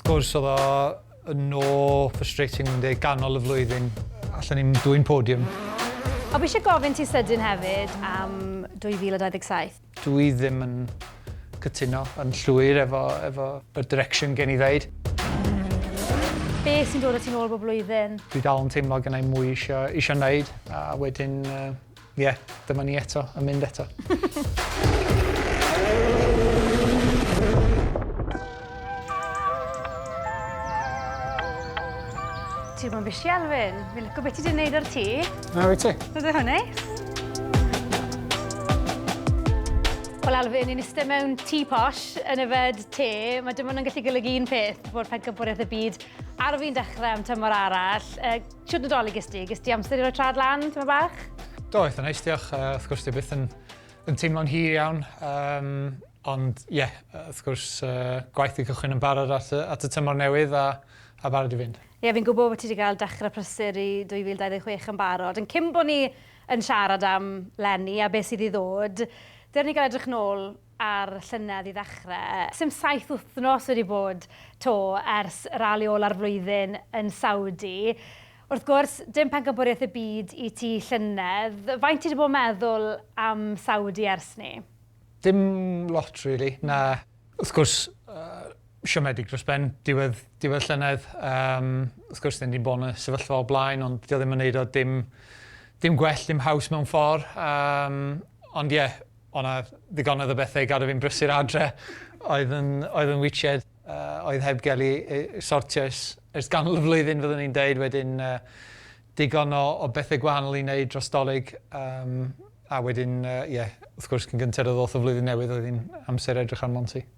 gwrs oedd o no frustrating yn dweud ganol y flwyddyn, allan ni'n dwy'n podiwm. O, fi eisiau gofyn ti sydyn hefyd am 2027. Dwi ddim yn cytuno yn llwyr efo y direction gen I ddeud. Be sy'n dod o ti'n ôl bob blwyddyn? Dwi dal yn teimlo gen I mwy eisiau wneud, a wedyn, dyma ni eto, yn mynd eto. Ti'n mynd bisi, Elfyn? Fi'n licio beth ti wedi'i gwneud ar ti. Na, wyt ti? Ydy hwnni? Wel, Elfyn, ni'n iste mewn tŷ posh yn yfed te. Mae dim ond yn gallu golygu un peth, bod pencampwriaeth y byd ar fi'n dechrau am tymor arall. Siwt nadolig ys ti? Gys ti amser i roi trad lan, tyma bach? Do, eitha neis, diolch. Wrth gwrs, di byth yn teimlo'n hir iawn. Ond, wrth gwrs, gwaith i cychwyn yn barod at y tymor newydd a barod i fynd. Fi'n gwybod bod ti wedi cael dechrau prysur i 2026 yn barod. Yn cyn bod ni yn siarad am Lenny a beth sydd i ddod, dyna ni gael edrych nôl ar llynedd i ddechrau. Sym 7 wythnos wedi bod to ers rali'r ar flwyddyn yn Saudi. Wrth gwrs, dim pencampwriaeth y byd i ti llynedd. Faint ti wedi bod meddwl am Saudi ers ni? Dim lot, really. Na, wrth gwrs, siomedig dros ben, diwedd llynedd. Wrth gwrs, ni'n bod yn y sefyllfa o blaen, ond di o ddim yn neud o dim gwell, dim haws mewn ffordd. Ond o'na ddigonedd o bethau gadw fi'n brysur adre oedd yn wytsied, oedd heb gael ei sortio ers ganol y flwyddyn fyddwn ni'n deud, wedyn digon o bethau gwahanol i wneud dros dolyg. A wedyn, wrth gwrs, cyn gyntaf oedd o'r flwyddyn newydd, oedd hi'n amser edrych ar Monty.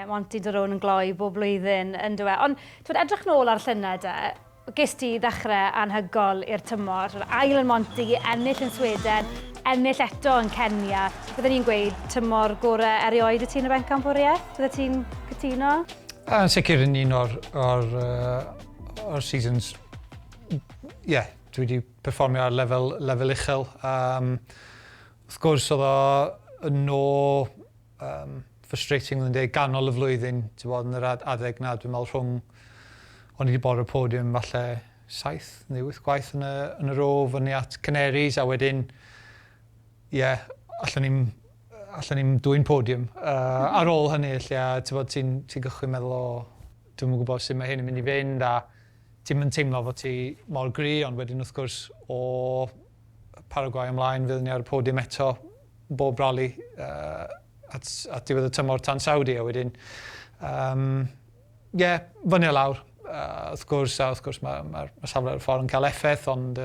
Monty dy rown yn gloi bob blwyddyn yn dweud. Ond twyd edrych nôl ar llynedd ges ti ddechrau anhygol i'r tymor. Ail yn Monty, ennill yn Sweden, ennill eto yn Kenya. Byddwn ni'n gweud tymor gorau erioed y ti'n y bencampwriaeth? Bydde ti'n cytuno? Yn sicr yn un o'r seasons, dwi wedi perfformio ar lefel uchel. Wrth gwrs, oedd o no frustrating yn dweud ganol y flwyddyn, ti'n bod yn yr adeg na, dwi'n meddwl rhwng o'n i wedi bod ar y podiwm falle 7 neu 8 gwaith yn y ro fyny at Canaries, a wedyn, allan ni'n dwy'n podiwm. Ar ôl hynny, ti'n gychwyn meddwl, dwi'n yn gwybod sut mae hyn yn mynd i fynd, a ti'n teimlo fod ti mor gry, ond wedyn wrth gwrs o Paraguay ymlaen, fyddwn ni ar y podiwm eto, bob rali, at diwedd y tymor tan Saudi, a wedyn, fyny o lawr. Wrth gwrs, mae'r safle ar y ffordd yn cael effaith, ond,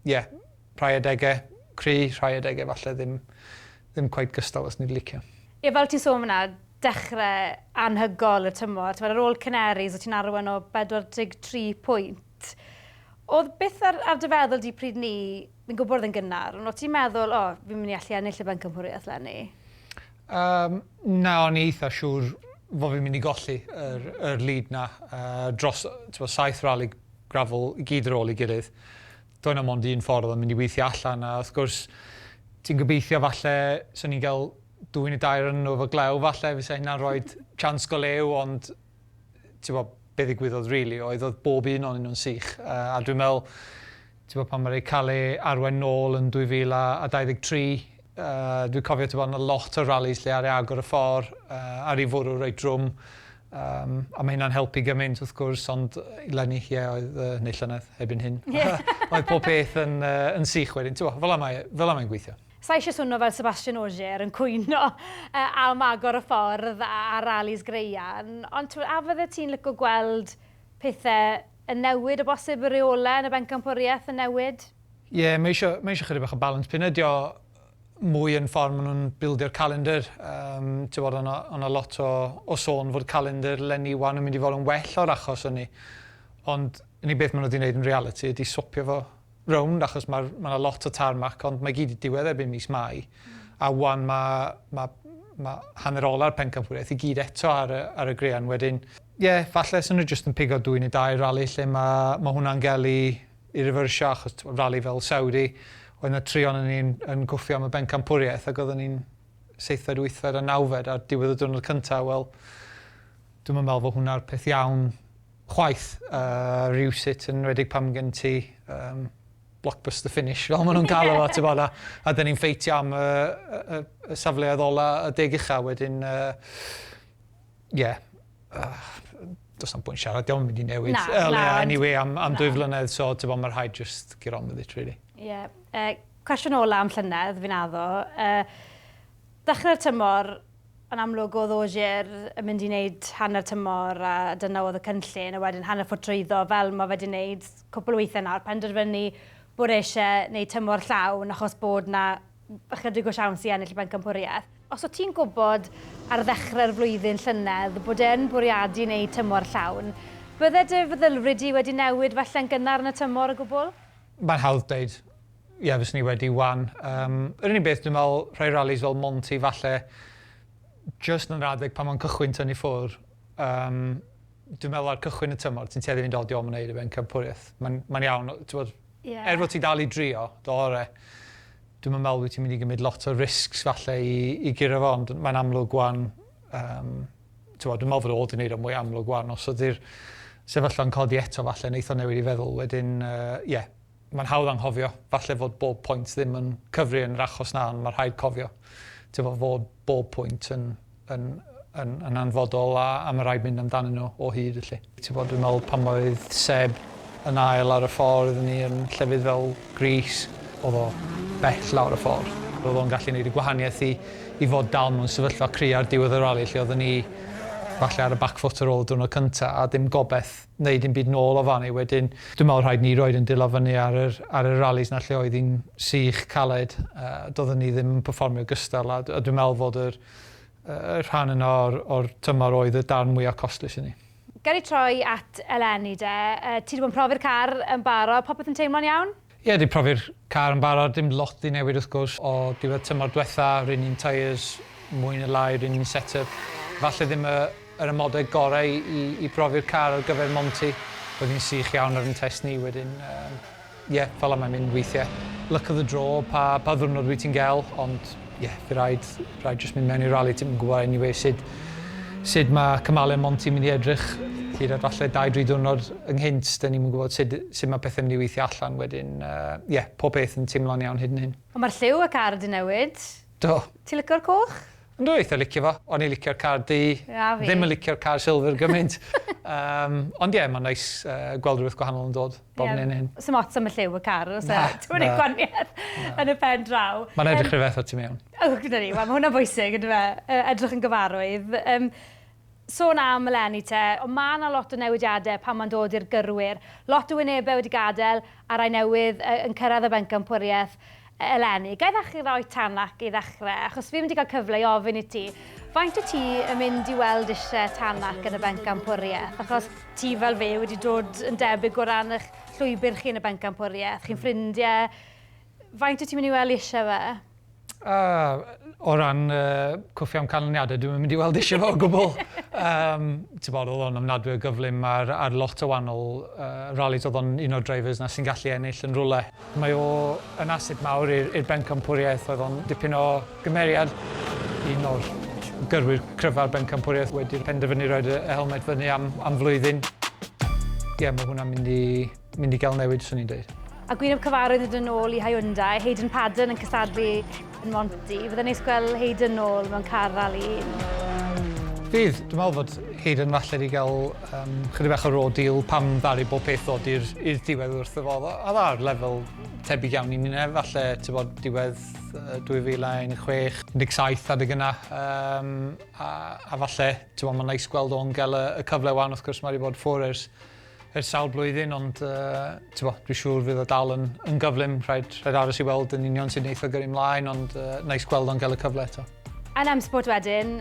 rhai adegau cry, rhai adegau falle ddim cweit gystal os ni'n licio. Fel ti'n sôn yna, dechrau anhygol y tymor, ar ôl Canaries, o ti'n arwain o 43 pwynt. Oedd beth ar dy feddwl di pryd ni, fi'n gwybod yn gynnar, ond o ti'n meddwl, fi'n mynd i allu ennill y bencampwriaeth Lenny? Na, o'n i eitha siŵr fod fi'n mynd i golli yr lead na dros 7 rali grafel i gyd ar ôl i gilydd. Doedd na mond un ffordd o'n mynd i weithio allan, a wrth gwrs ti'n gobeithio falle sy'n ni'n cael 2 neu 2 yn efo glew falle, fysa hynna'n rhoi chans go lew, ond be ddigwyddodd rili oedd bob un o'n nhw'n sych. A dwi'n meddwl, pan mae'n cael ei arwain nôl yn 2023, dwi'n cofio yn a lot o ralis lle ar ei agor y ffordd, ar ei fwrw reit drwm, a mae hynna'n helpu gymaint wrth gwrs, ond i Lenny, oedd neu llynedd ebyn hyn. Oedd pob peth yn sych wedyn, fel mae'n gweithio. Sa eisiau swnio fel Sébastien Ogier yn cwyno am agor y ffordd a ralis greian, ond a fydde ti'n licio gweld pethau yn newid o bosib y reolau yn y bencampwriaeth yn newid? Mae eisiau chydig bach o balans. Pyn ydi o mwy yn ffordd maen nhw'n bildio'r calendar. O'na lot o sôn fod calendar Lenny wan yn mynd i fod yn well o'r achos hynny. Ond unig beth maen nhw wedi gwneud yn reality ydi swopio fo rownd, achos mae lot o tarmac, ond mae gyd i diwedd erbyn mis Mai. A wan mae hanner ola'r pencampwriaeth i gyd eto ar y grean wedyn. Falle sy'n nhw jyst yn pigo 2 neu 2 rali lle mae hwnna'n gael i refersio, achos rali fel Saudi, oedd yna 3 o'n ni'n gwffio am y bencampwriaeth, ac oedden ni'n 7, 8 a 9 ar diwedd y diwrnod cyntaf. Wel, Dwi'n meddwl fod hwnna'r peth iawn chwaith. Rhywsut yn wedig pam gen ti blockbuster finish, fel maen nhw'n cael o, a dyn ni'n ffeitio am y safleoedd ola y deg ucha wedyn, does na'm pwynt siarad, diolch yn mynd i newid. Anyway, am 2 flynedd, so mae'r rhaid just get on with it, really. Cwestiwn ola am llynedd, fi'n addo. Dechrau'r tymor, yn amlwg oedd Ogier yn mynd i wneud hanner tymor a dyna oedd y cynllun, a wedyn hanner ffwt trwyddo fel mae wedi wneud cwpl o weithiau nawr, penderfynu bod eisiau wneud tymor llawn achos bod na ychydig o siawns i ennill y bencampwriaeth. Os o ti'n gwybod ar ddechrau'r flwyddyn llynedd bod e'n bwriadu wneud tymor llawn, bydde dy feddylfryd i wedi newid falle'n gynnar yn y tymor o gwbl? Mae'n hawdd dweud, fes ni wedi wan. Yr unig beth dwi'n meddwl rhoi ralis fel Monty falle just yn radeg pan mae'n cychwyn tynnu ffwr. Dwi'n meddwl ar cychwyn y tymor, ti'n tueddu fynd o diolch yn gwneud y bencampwriaeth. Mae'n iawn, fod ti'n dal i drio, dwi'n meddwl wyt ti'n mynd i gymryd lot o risgs falle i gyrra fo, ond mae'n amlwg gwan. Dwi'n meddwl fod oedd yn gwneud o mwy amlwg gwan, os ydy'r sefyllfa'n codi eto falle, neith o newid i feddwl, wedyn, mae'n hawdd anghofio, falle fod bob pwynt ddim yn cyfri yn yr achos na, ond mae'n rhaid cofio. Fod bob pwynt yn anfodol a mae'n rhaid mynd amdano nhw o hyd, felly. Dwi'n meddwl pan oedd Seb yn ail ar y ffordd ni yn llefydd fel Gris, oedd o bell lawr y ffordd. Oedd o'n gallu gwneud y gwahaniaeth i fod dal mewn sefyllfa cry ar diwedd y rali, lle oedden ni falle ar y back foot ar ôl diwrnod cyntaf, a dim gobeth wneud dim byd nôl o fan ei. Wedyn, dwi'n meddwl rhaid ni roed yn dilo fyny ar y ralis na lle oedd hi'n sych caled. Doedden ni ddim yn perfformio gystal, a dwi'n meddwl fod yr rhan yna o'r tymor oedd y darn mwyaf costlus i ni. Ger i troi at eleni de, ti wedi bod yn profi'r car yn barod, popeth yn teimlo'n iawn? Ie, di profi'r car yn barod, dim lot i newid wrth gwrs. O diwedd tymor diwetha, rydyn ni'n tyres, mwy neu lai, rydyn ni'n set-up. Falle ddim yr ymodau gorau i profi'r car ar gyfer Monty. Roedd hi'n sych iawn ar yn test ni wedyn. Fel yma'n mynd weithiau. Luck of the draw, pa ddwrnod wyt ti'n gael, ond fi rhaid just mynd mewn i'r rali, ti'n gwybod anyway sut mae cymalau Monty mynd i edrych. Hyd at falle 2-3 diwrnod ynghynt, dyn ni'n gwybod sut mae pethau'n mynd i weithio allan wedyn. Pob beth yn teimlo'n iawn hyd yn hyn. Ond mae'r lliw y car wedi newid. Do. Ti'n licio'r coch? Ynddo, eitha licio fo. O'n i licio'r car di. Ddim yn licio'r car silver gymaint. Ond mae'n neis gweld rhywbeth gwahanol yn dod bob yn hyn. Sym ots am y lliw y car, os ti'n mynd i gwaniaeth yn y pen draw. Mae'n edrych rhywbeth o ti mewn. Gyda ni, mae hwnna'n bwysig, edrych yn gyfarwydd. Sôn am eleni te, ond mae yna lot o newidiadau pan mae'n dod i'r gyrwyr. Lot o wynebau wedi gadael a rai newydd yn cyrraedd y bencampwriaeth eleni. Gai ddechrau rhoi Tänak i ddechrau, achos fi'n mynd i gael cyfle i ofyn i ti. Faint o ti yn mynd i weld eisiau Tänak yn y bencampwriaeth? Achos ti fel fe wedi dod yn debyg o ran eich llwybr chi yn y bencampwriaeth, chi'n ffrindiau. Faint o ti'n mynd i weld eisiau fe? O ran cwffio am canlyniadau, dwi'n mynd i weld eisiau fo o gwbl. Oedd o'n ymnadwy o gyflym ar lot o wahanol ralis. Oedd o'n un o'r drivers na sy'n gallu ennill yn rwle. Mae o yn asid mawr i'r bencampwriaeth. Oedd o'n dipyn o gymeriad. Un o'r gyrwyr cryfa'r bencampwriaeth wedi penderfynu roed y helmet fyny am flwyddyn. Mae hwnna'n mynd i gael newid, swn i'n dweud. A gwyneb cyfarwydd yn ôl i Hyundai, Hayden Paddon yn cystadlu yn Monty. Fydde'n neis gweld Hayden nôl mewn car rali? Fydd, dwi'n meddwl fod Hayden falle wedi cael chydig bach o raw deal pam ddaru bob peth ddod i'r diwedd wrth y fo. A dda'r lefel tebyg iawn i ni falle diwedd 2016, 17 adeg yna. A falle, mae'n neis gweld o'n gael y cyfle wan, wrth gwrs mae wedi bod ffwr ers sawl blwyddyn, ond dwi'n siŵr fydd o dal yn gyflym. Rhaid aros i weld yn union sy'n neitho gyrru ymlaen, ond neis gweld o'n gael y cyfle eto. Yn M-Sport wedyn,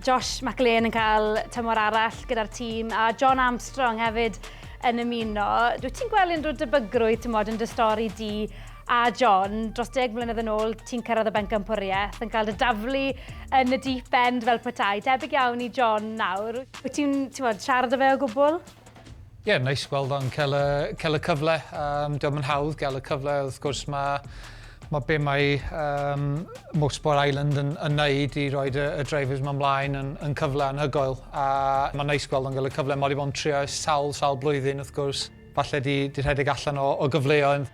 Josh Rhaglen yn cael tymor arall gyda'r tîm, a Jon Armstrong hefyd yn ymuno. Dwi ti'n gweld unrhyw debygrwydd yn dy stori di a Jon, dros 10 mlynedd yn ôl, ti'n cyrraedd y bencampwriaeth, yn cael dy daflu yn y deep end fel petai. Debyg iawn i Jon nawr. Wyt ti'n siarad o fe o gwbl? Neis gweld o'n cael y cyfle. Dwi'n yn hawdd gael y cyfle. Wrth gwrs mae Mae be mae Motorsport Island yn neud i roi y drivers yma ymlaen yn cyfle anhygoel. A mae'n neis gweld yn cael y cyfle. Mae wedi bod yn trio sawl blwyddyn wrth gwrs. Falle di rhedeg allan o gyfleoedd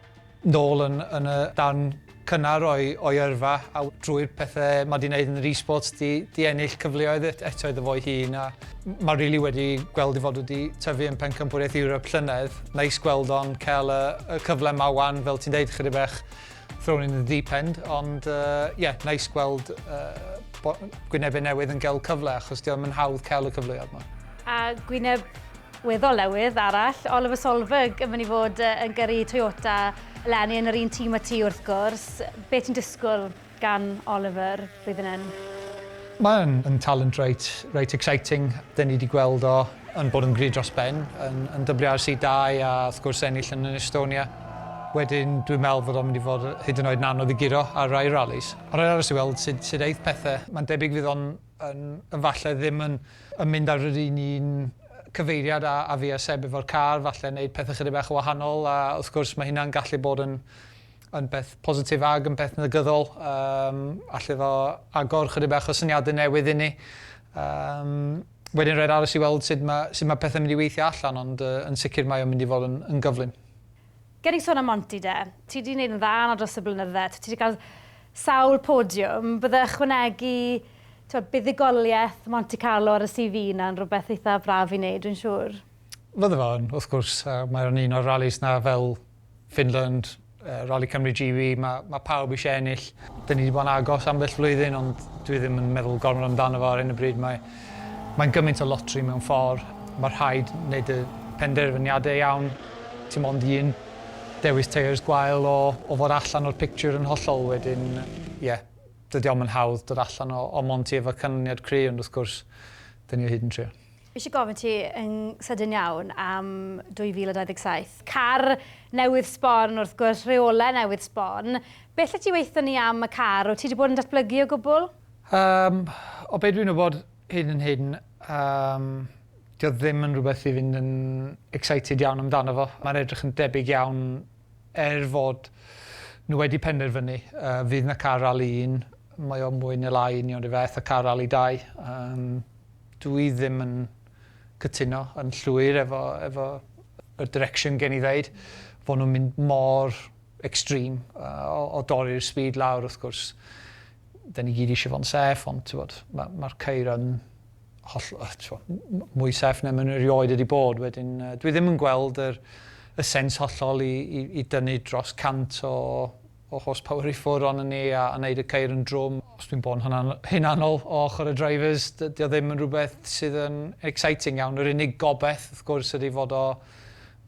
nôl yn y darn cynnar o'i yrfa. A drwy'r pethau mae wedi gwneud yn yr e-sports di ennill cyfleoedd eto iddo fo'i hun. Mae rili wedi gweld i fod wedi tyfu yn mhencampwriaeth Ewrop llynedd. Neis gweld o'n cael y cyfle yma wan, fel ti'n deud chydig bach, thrown in the deep end, ond neis gweld gwynebau newydd yn cael cyfle, achos diolch yn hawdd cael y cyfleoedd yma. A gwyneb weddol newydd arall, Oliver Solberg yn mynd i fod yn gyrru Toyota eleni yn yr un tîm a ti wrth gwrs. Be ti'n disgwyl gan Oliver blwyddyn hyn? Mae'n talent reit exciting. Dyn ni wedi gweld o yn bod yn grid dros ben yn WRC 2 a wrth gwrs ennill yn Estonia. Wedyn dwi'n meddwl fod o'n mynd i fod hyd yn oed yn anodd i giro ar rai ralis. Ar rai aros i weld sut eith pethau. Mae'n debyg fydd o'n falle ddim yn mynd ar yr un cyfeiriad a fi a Seb efo'r car, falle wneud pethau chydig bach o wahanol, a wrth gwrs mae hynna'n gallu bod yn beth positif ag yn beth negyddol. Alle fo agor chydig bach o syniadau newydd i ni. Wedyn rhaid aros i weld sut mae pethau'n mynd i weithio allan, ond yn sicr mae o'n mynd i fod yn gyflym. Gen i sôn am Monty de, ti wedi gwneud yn dda na dros y blynydde, ti wedi cael sawl podiwm, bydde ychwanegu buddigoliaeth Monte Carlo ar y CV na'n rhywbeth eitha braf i wneud, dwi'n siŵr? Fydde fo'n, wrth gwrs, mae'n un o'r ralis na fel Finland, Rally Cymru GB, mae pawb eisiau ennill. Dyn ni wedi bod yn agos ambell flwyddyn, ond dwi ddim yn meddwl gormod amdano fo ar hyn o bryd. Mae'n gymaint o lotri mewn ffordd. Mae rhaid wneud y penderfyniadau iawn. Ti'n mond un dewis tears gwael o fod allan o'r picture yn hollol wedyn, dydy o'm yn hawdd dod allan o Monty efo canlyniad cry, ond wrth gwrs, dyn ni o hyd yn trio. Fi eisiau gofyn ti yn sydyn iawn am 2027. Car newydd sbon, wrth gwrs, rheolau newydd sbon. Beth lle ti weithio ni am y car? O ti wedi bod yn datblygu o gwbl? O beth dwi'n gwybod hyn yn hyn, dio ddim yn rhywbeth i fynd yn excited iawn amdano fo. Mae'n edrych yn debyg iawn fod nhw wedi penderfynu. Fydd na car rali 1, mae o mwy neu lai union i feth a car rali 2. Dwi ddim yn cytuno yn llwyr efo y direction gen i ddeud, fod nhw'n mynd mor extreme o dorri'r speed lawr, wrth gwrs. Da ni gyd eisiau fo'n saff, ond mae'r ceir yn mwy saff na mae'n erioed wedi bod. Wedyn, dwi ddim yn gweld y sens hollol i dynnu dros 100 o horsepower i ffwrdd ond ni a wneud y ceir yn drwm. Os dwi'n bod yn hunanol o ochr y drivers, dio ddim yn rhywbeth sydd yn exciting iawn. Yr unig gobeth, wrth gwrs, ydy fod o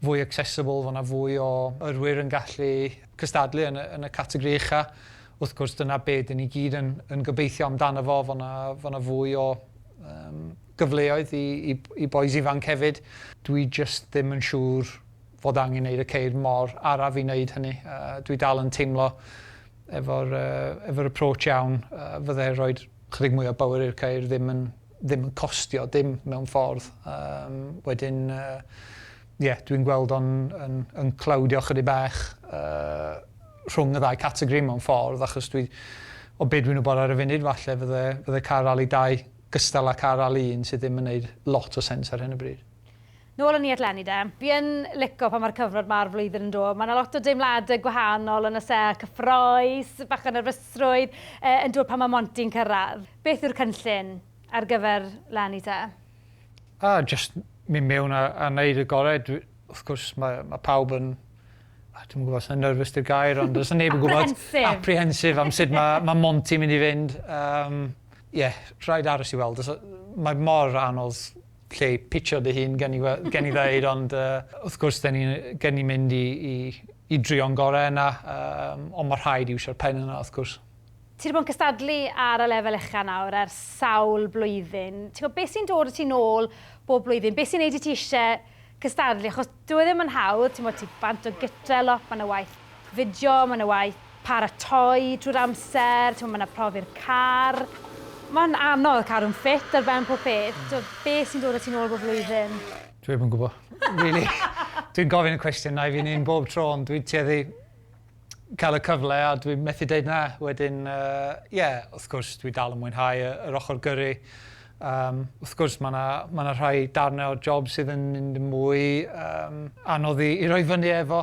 fwy accessible, fod yna fwy o yrwyr yn gallu cystadlu yn y categori ucha. Wrth gwrs, dyna beth dyn ni gyd yn gobeithio amdano fo, fod yna fwy o gyfleoedd i boes ifanc hefyd. Dwi just ddim yn siŵr fod angen gwneud y ceir mor araf i wneud hynny. Dwi dal yn teimlo efo'r approach iawn. Fydde rhoi chydig mwy o bywyd i'r ceir ddim yn costio dim mewn ffordd. Wedyn, dwi'n gweld o'n clawdio chydig bach rhwng y ddau categori mewn ffordd, achos o beth dwi'n gwybod ar y funud, falle fydde car rali 2 gystal â car rali 1 sydd ddim yn gwneud lot o sens ar hyn o bryd. Nôl yn ni atleni de. Fi yn licio pan mae'r cyfnod ma'r flwyddyn yn dod. Mae yna lot o deimladau gwahanol yn y se cyffroes, bach yn nerfysrwydd, yn dod pan mae Monty'n cyrraedd. Beth yw'r cynllun ar gyfer leni te? Just mynd mewn a wneud y gorau. Wrth gwrs, mae pawb yn... Dwi'n gwybod os yna'n nerfus di'r gair, ond os yna neb yn gwybod... Apprehensive am sut mae Monty mynd i fynd. Rhaid aros i weld. Mae mor anodd lle pitcho dy hun gen i ddeud, ond wrth gwrs gen i mynd i drio'n gorau yna, ond mae rhaid i wsio'r pen yna, wrth gwrs. Ti wedi bod yn cystadlu ar y lefel ucha nawr ers sawl blwyddyn. Ti'n gwybod beth sy'n dod i ti nôl bob blwyddyn? Beth sy'n neud i ti eisiau cystadlu? Achos dwi ddim yn hawdd, ti'n bant o gytre lot, mae yna waith fideo, mae yna waith paratoi drwy'r amser, mae yna profi'r car. Mae'n anodd cadw'n ffit ar ben pob peth. Beth sy'n dod â ti nôl bob blwyddyn? Dwi ddim yn gwybod. Really. Dwi'n gofyn y cwestiwn na i fi'n un bob tro, ond dwi'n tueddu... cael y cyfle a dwi'n methu deud na. Wedyn, wrth gwrs, dwi dal yn mwynhau yr ochr gyrru. Wrth gwrs, mae yna rhai darnau o job sydd yn mynd yn mwy anodd i roi fyny efo.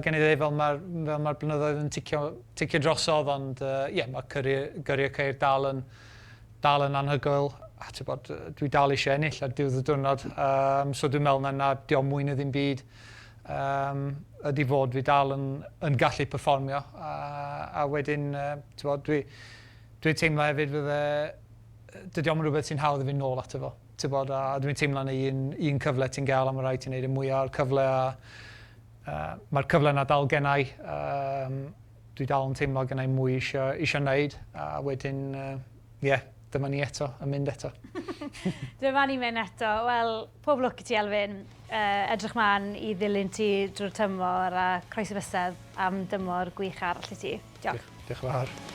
Gen i ddweud fel mae'r blynyddoedd yn ticio drosodd, ond mae gyrru'r ceir dal yn anhygoel. A dwi dal eisiau ennill ar diwedd y diwrnod. So dwi'n meddwl na diolch mwy na ddim byd. Ydy fod fi dal yn gallu perfformio. A wedyn, dwi'n teimlo hefyd dydy o'm yn rhywbeth sy'n hawdd i fynd nôl ato fo. A dwi'n teimlo na un cyfle ti'n gael am y rhaid ti'n neud y mwyaf o'r cyfle. Mae'r cyfle na dal gennau. Dwi dal yn teimlo gennau mwy eisiau wneud. A wedyn, dyma ni eto, yn mynd eto. Dyma ni mynd eto. Wel, pob lwc i ti, Elfyn. Edrych mlaen i ddilyn ti drwy'r tymor a croeso bysedd am dymor gwych arall i ti. Diolch. Diolch yn fawr.